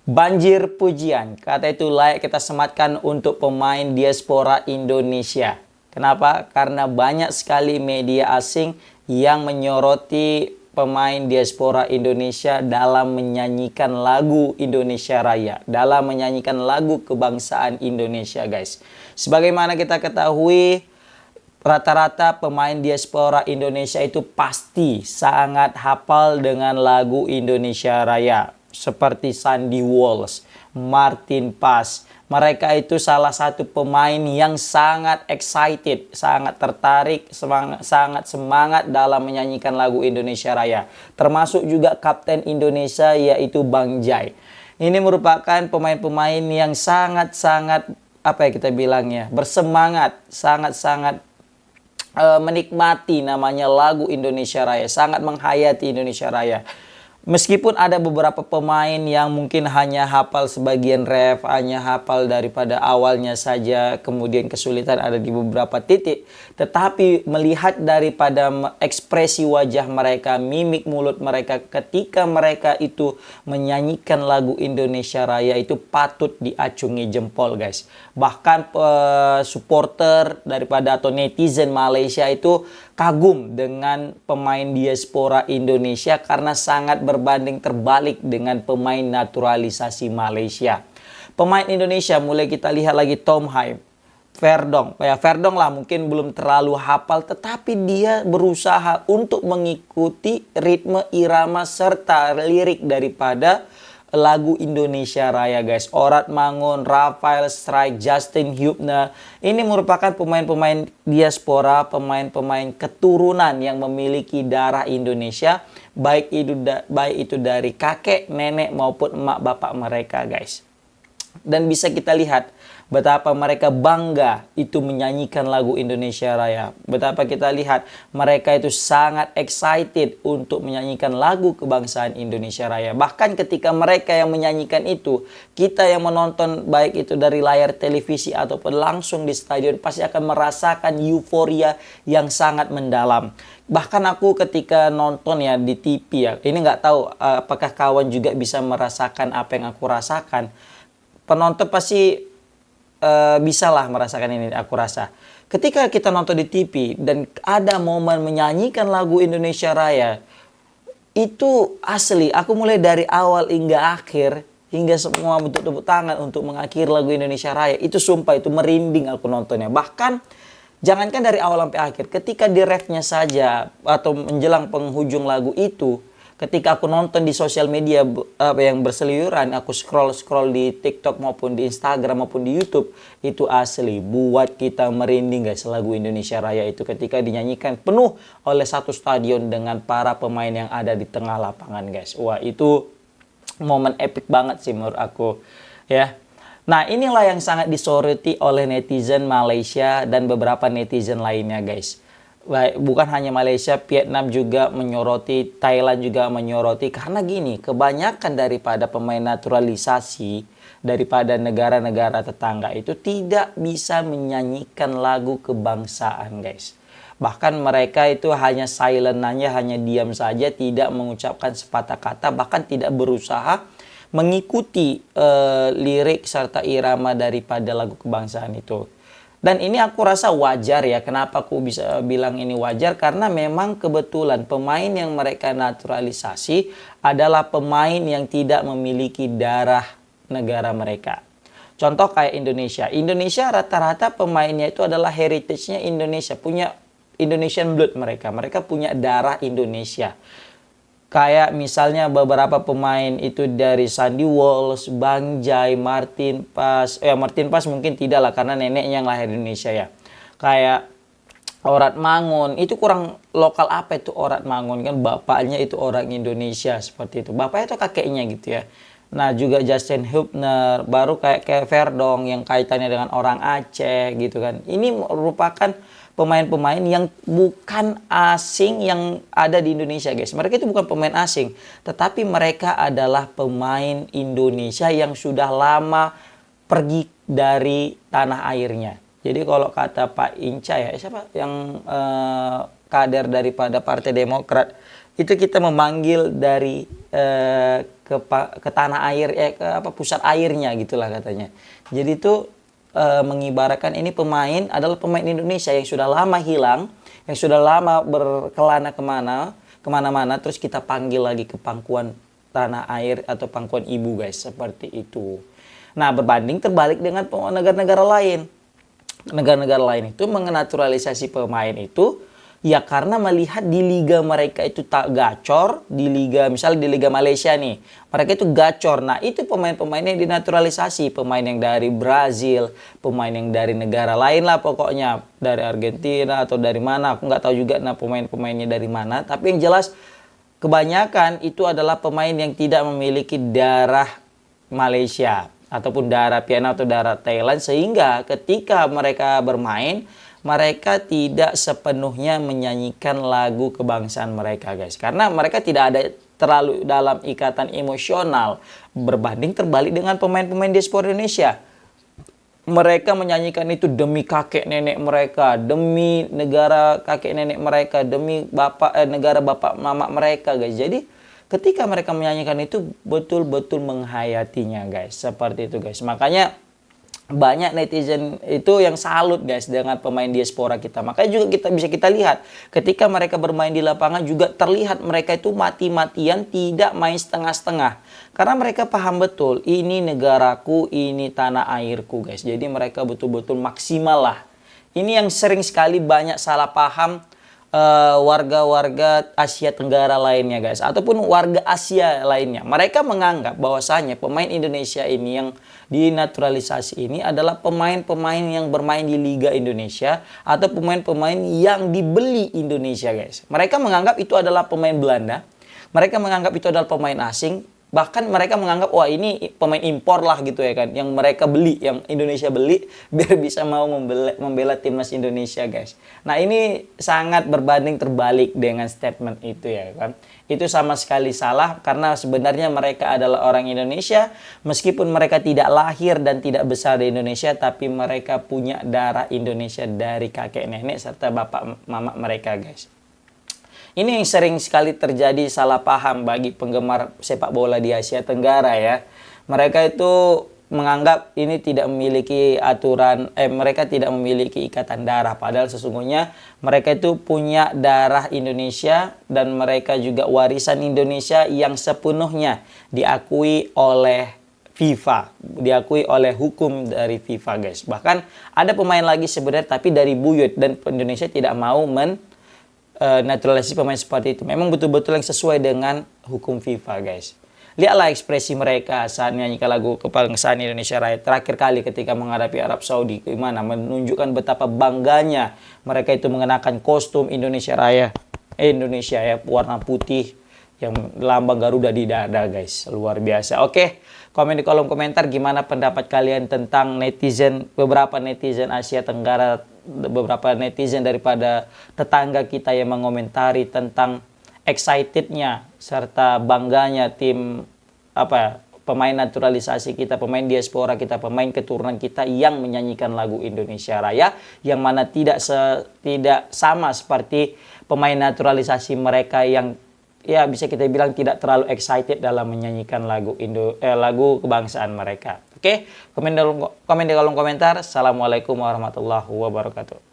Banjir pujian, kata itu layak kita sematkan untuk pemain diaspora Indonesia. Kenapa? Karena banyak sekali media asing yang menyoroti pemain diaspora Indonesia dalam menyanyikan lagu Indonesia Raya, dalam menyanyikan lagu kebangsaan Indonesia, guys. Sebagaimana kita ketahui, rata-rata pemain diaspora Indonesia itu pasti sangat hafal dengan lagu Indonesia Raya. Seperti Sandy Walsh, Martin Paes. Mereka itu salah satu pemain yang sangat excited, sangat tertarik, sangat semangat dalam menyanyikan lagu Indonesia Raya. Termasuk juga Kapten Indonesia yaitu Bang Jai. Ini merupakan pemain-pemain yang sangat-sangat, apa ya kita bilangnya, bersemangat, sangat-sangat menikmati namanya lagu Indonesia Raya, sangat menghayati Indonesia Raya. Meskipun ada beberapa pemain yang mungkin hanya hafal sebagian ref, hanya hafal daripada awalnya saja, kemudian kesulitan ada di beberapa titik. Tetapi melihat daripada ekspresi wajah mereka, mimik mulut mereka ketika mereka itu menyanyikan lagu Indonesia Raya itu patut diacungi jempol, guys. Bahkan supporter daripada atau netizen Malaysia itu kagum dengan pemain diaspora Indonesia karena sangat berbanding terbalik dengan pemain naturalisasi Malaysia. Pemain Indonesia mulai kita lihat lagi Tom Hyde, Verdong. Ya, Verdong lah mungkin belum terlalu hafal, tetapi dia berusaha untuk mengikuti ritme, irama, serta lirik daripada lagu Indonesia Raya, guys. Orat Mangun, Rafael Strike, Justin Hubner. Ini merupakan pemain-pemain diaspora, pemain-pemain keturunan yang memiliki darah Indonesia, baik itu dari kakek, nenek maupun emak bapak mereka, guys. Dan bisa kita lihat betapa mereka bangga itu menyanyikan lagu Indonesia Raya. Betapa kita lihat mereka itu sangat excited untuk menyanyikan lagu kebangsaan Indonesia Raya. Bahkan ketika mereka yang menyanyikan itu, kita yang menonton baik itu dari layar televisi ataupun langsung di stadion pasti akan merasakan euforia yang sangat mendalam. Bahkan aku ketika nonton ya di TV ya, ini nggak tahu apakah kawan juga bisa merasakan apa yang aku rasakan. Penonton pasti bisalah merasakan ini, aku rasa. Ketika kita nonton di TV dan ada momen menyanyikan lagu Indonesia Raya, itu asli, aku mulai dari awal hingga akhir, hingga semua bentuk tepuk tangan untuk mengakhiri lagu Indonesia Raya, itu sumpah, itu merinding aku nontonnya. Bahkan, jangankan dari awal sampai akhir, ketika di refnya saja, atau menjelang penghujung lagu itu, ketika aku nonton di sosial media yang berseliweran, aku scroll di TikTok maupun di Instagram maupun di YouTube, itu asli buat kita merinding, guys. Lagu Indonesia Raya itu ketika dinyanyikan penuh oleh satu stadion dengan para pemain yang ada di tengah lapangan, guys. Wah, itu momen epic banget sih menurut aku, ya. Nah, inilah yang sangat disoroti oleh netizen Malaysia dan beberapa netizen lainnya, guys. Bukan hanya Malaysia, Vietnam juga menyoroti, Thailand juga menyoroti. Karena gini, kebanyakan daripada pemain naturalisasi daripada negara-negara tetangga itu tidak bisa menyanyikan lagu kebangsaan, guys. Bahkan mereka itu hanya silent aja, hanya diam saja, tidak mengucapkan sepatah kata, bahkan tidak berusaha mengikuti lirik serta irama daripada lagu kebangsaan itu. Dan ini aku rasa wajar ya. Kenapa aku bisa bilang ini wajar? Karena memang kebetulan pemain yang mereka naturalisasi adalah pemain yang tidak memiliki darah negara mereka. Contoh kayak Indonesia. Indonesia rata-rata pemainnya itu adalah heritage-nya Indonesia. Punya Indonesian blood mereka. Mereka punya darah Indonesia. Kayak misalnya beberapa pemain itu dari Sandy Walsh, Bang Jai, Martin Paes. Martin Paes mungkin tidak lah karena neneknya yang lahir di Indonesia ya. Kayak Orat Mangun. Itu kurang lokal apa itu Orat Mangun, kan bapaknya itu orang Indonesia seperti itu. Bapaknya itu kakeknya gitu ya. Nah juga Justin Hubner, baru kayak Verdong yang kaitannya dengan orang Aceh gitu kan. Ini merupakan pemain-pemain yang bukan asing yang ada di Indonesia, guys. Mereka itu bukan pemain asing, tetapi mereka adalah pemain Indonesia yang sudah lama pergi dari tanah airnya. Jadi kalau kata Pak Inca ya, siapa yang kader daripada Partai Demokrat itu kita memanggil dari ke tanah air, ke apa, pusat airnya gitulah katanya. Jadi itu mengibaratkan ini pemain adalah pemain Indonesia yang sudah lama hilang, yang sudah lama berkelana kemana-mana, terus kita panggil lagi ke pangkuan tanah air atau pangkuan ibu guys, seperti itu. Nah, berbanding terbalik dengan negara-negara lain. Negara-negara lain itu mengenaturalisasi pemain itu ya karena melihat di liga mereka itu tak gacor, di liga misalnya di liga Malaysia nih, mereka itu gacor. Nah, itu pemain-pemainnya dinaturalisasi, pemain yang dari Brazil, pemain yang dari negara lain lah pokoknya, dari Argentina atau dari mana, aku nggak tahu juga nah pemain-pemainnya dari mana, tapi yang jelas kebanyakan itu adalah pemain yang tidak memiliki darah Malaysia ataupun darah Vietnam atau darah Thailand, sehingga ketika mereka bermain mereka tidak sepenuhnya menyanyikan lagu kebangsaan mereka guys, karena mereka tidak ada terlalu dalam ikatan emosional berbanding terbalik dengan pemain-pemain diaspora Indonesia. Mereka menyanyikan itu demi kakek nenek mereka, demi negara kakek nenek mereka, demi negara bapak mama mereka guys. Jadi ketika mereka menyanyikan itu betul-betul menghayatinya guys, seperti itu guys. Makanya banyak netizen itu yang salut guys dengan pemain diaspora kita. Makanya juga kita lihat ketika mereka bermain di lapangan juga terlihat mereka itu mati-matian, tidak main setengah-setengah. Karena mereka paham betul ini negaraku, ini tanah airku guys. Jadi mereka betul-betul maksimal lah. Ini yang sering sekali banyak salah paham warga-warga Asia Tenggara lainnya guys, ataupun warga Asia lainnya. Mereka menganggap bahwasanya pemain Indonesia ini yang dinaturalisasi ini adalah pemain-pemain yang bermain di Liga Indonesia atau pemain-pemain yang dibeli Indonesia guys. Mereka menganggap itu adalah pemain Belanda, mereka menganggap itu adalah pemain asing. Bahkan mereka menganggap wah ini pemain impor lah gitu ya kan, yang mereka beli, yang Indonesia beli biar bisa mau membela timnas Indonesia guys. Nah, ini sangat berbanding terbalik dengan statement itu ya kan. Itu sama sekali salah, karena sebenarnya mereka adalah orang Indonesia meskipun mereka tidak lahir dan tidak besar di Indonesia, tapi mereka punya darah Indonesia dari kakek nenek serta bapak mama mereka guys. Ini yang sering sekali terjadi salah paham bagi penggemar sepak bola di Asia Tenggara ya. Mereka itu menganggap ini tidak memiliki aturan, mereka tidak memiliki ikatan darah. Padahal sesungguhnya mereka itu punya darah Indonesia dan mereka juga warisan Indonesia yang sepenuhnya diakui oleh FIFA, diakui oleh hukum dari FIFA guys. Bahkan ada pemain lagi sebenarnya tapi dari buyut, dan Indonesia tidak mau naturalisasi pemain seperti itu. Memang betul-betul yang sesuai dengan hukum FIFA guys. Lihatlah ekspresi mereka saat menyanyikan lagu kebangsaan Indonesia Raya terakhir kali ketika menghadapi Arab Saudi, gimana menunjukkan betapa bangganya mereka itu mengenakan kostum Indonesia Raya, Indonesia ya, warna putih yang lambang Garuda di dada guys. Luar biasa. Oke, komen di kolom komentar gimana pendapat kalian tentang beberapa netizen Asia Tenggara, beberapa netizen daripada tetangga kita yang mengomentari tentang excitednya serta bangganya tim pemain naturalisasi kita, pemain diaspora kita, pemain keturunan kita yang menyanyikan lagu Indonesia Raya, yang mana tidak sama seperti pemain naturalisasi mereka yang ya bisa kita bilang tidak terlalu excited dalam menyanyikan lagu kebangsaan mereka. Oke, komen di kolom komentar. Assalamualaikum warahmatullahi wabarakatuh.